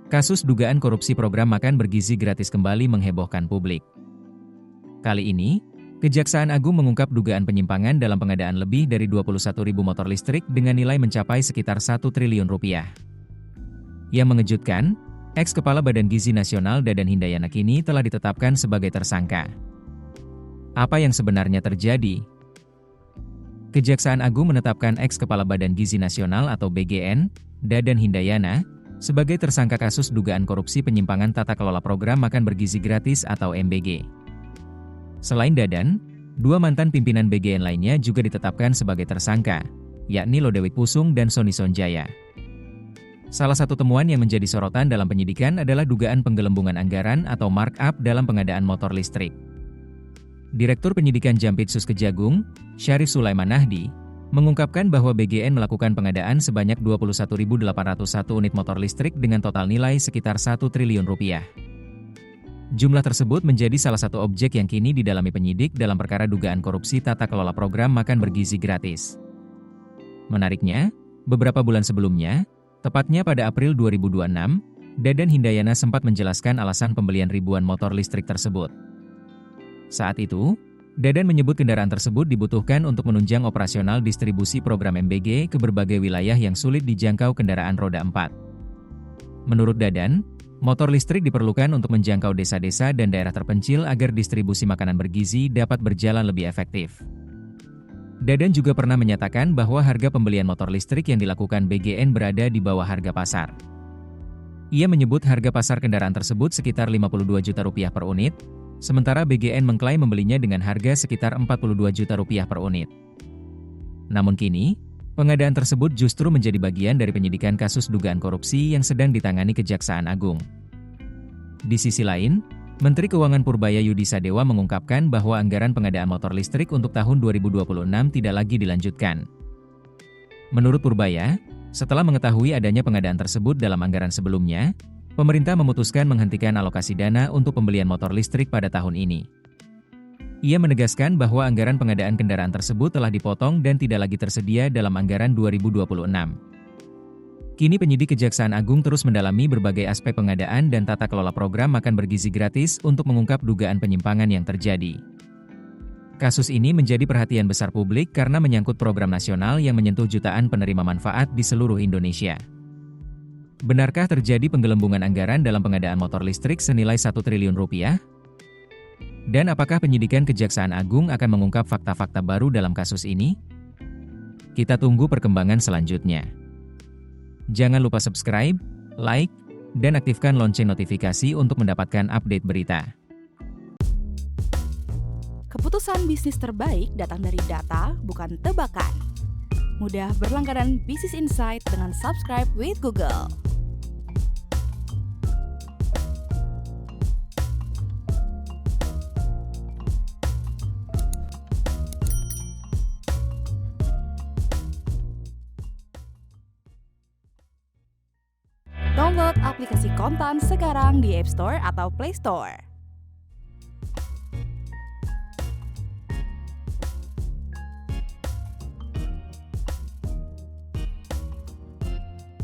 Kasus dugaan korupsi program makan bergizi gratis kembali menghebohkan publik. Kali ini, Kejaksaan Agung mengungkap dugaan penyimpangan dalam pengadaan lebih dari 21.000 motor listrik dengan nilai mencapai sekitar 1 triliun rupiah. Yang mengejutkan, ex-Kepala Badan Gizi Nasional Dadan Hindayana kini telah ditetapkan sebagai tersangka. Apa yang sebenarnya terjadi? Kejaksaan Agung menetapkan ex-Kepala Badan Gizi Nasional atau BGN, Dadan Hindayana, sebagai tersangka kasus dugaan korupsi penyimpangan tata kelola program makan bergizi gratis atau MBG. Selain Dadan, dua mantan pimpinan BGN lainnya juga ditetapkan sebagai tersangka, yakni Lodewijk Pusung dan Sony Sonjaya. Salah satu temuan yang menjadi sorotan dalam penyidikan adalah dugaan penggelembungan anggaran atau markup dalam pengadaan motor listrik. Direktur Penyidikan Jampitsus Kejagung, Syarif Sulaiman Nahdi, mengungkapkan bahwa BGN melakukan pengadaan sebanyak 21.801 unit motor listrik dengan total nilai sekitar 1 triliun rupiah. Jumlah tersebut menjadi salah satu objek yang kini didalami penyidik dalam perkara dugaan korupsi tata kelola program makan bergizi gratis. Menariknya, beberapa bulan sebelumnya, tepatnya pada April 2026, Dadan Hindayana sempat menjelaskan alasan pembelian ribuan motor listrik tersebut. Saat itu, Dadan menyebut kendaraan tersebut dibutuhkan untuk menunjang operasional distribusi program MBG ke berbagai wilayah yang sulit dijangkau kendaraan roda 4. Menurut Dadan, motor listrik diperlukan untuk menjangkau desa-desa dan daerah terpencil agar distribusi makanan bergizi dapat berjalan lebih efektif. Dadan juga pernah menyatakan bahwa harga pembelian motor listrik yang dilakukan BGN berada di bawah harga pasar. Ia menyebut harga pasar kendaraan tersebut sekitar 52 juta rupiah per unit, sementara BGN mengklaim membelinya dengan harga sekitar 42 juta rupiah per unit. Namun kini, pengadaan tersebut justru menjadi bagian dari penyidikan kasus dugaan korupsi yang sedang ditangani Kejaksaan Agung. Di sisi lain, Menteri Keuangan Purbaya Yudi Sadewa mengungkapkan bahwa anggaran pengadaan motor listrik untuk tahun 2026 tidak lagi dilanjutkan. Menurut Purbaya, setelah mengetahui adanya pengadaan tersebut dalam anggaran sebelumnya, pemerintah memutuskan menghentikan alokasi dana untuk pembelian motor listrik pada tahun ini. Ia menegaskan bahwa anggaran pengadaan kendaraan tersebut telah dipotong dan tidak lagi tersedia dalam anggaran 2026. Kini penyidik Kejaksaan Agung terus mendalami berbagai aspek pengadaan dan tata kelola program makan bergizi gratis untuk mengungkap dugaan penyimpangan yang terjadi. Kasus ini menjadi perhatian besar publik karena menyangkut program nasional yang menyentuh jutaan penerima manfaat di seluruh Indonesia. Benarkah terjadi penggelembungan anggaran dalam pengadaan motor listrik senilai 1 triliun rupiah? Dan apakah penyidikan Kejaksaan Agung akan mengungkap fakta-fakta baru dalam kasus ini? Kita tunggu perkembangan selanjutnya. Jangan lupa subscribe, like, dan aktifkan lonceng notifikasi untuk mendapatkan update berita. Keputusan bisnis terbaik datang dari data, bukan tebakan. Mudah berlangganan Business Insight dengan subscribe with Google. Download aplikasi Kontan sekarang di App Store atau Play Store.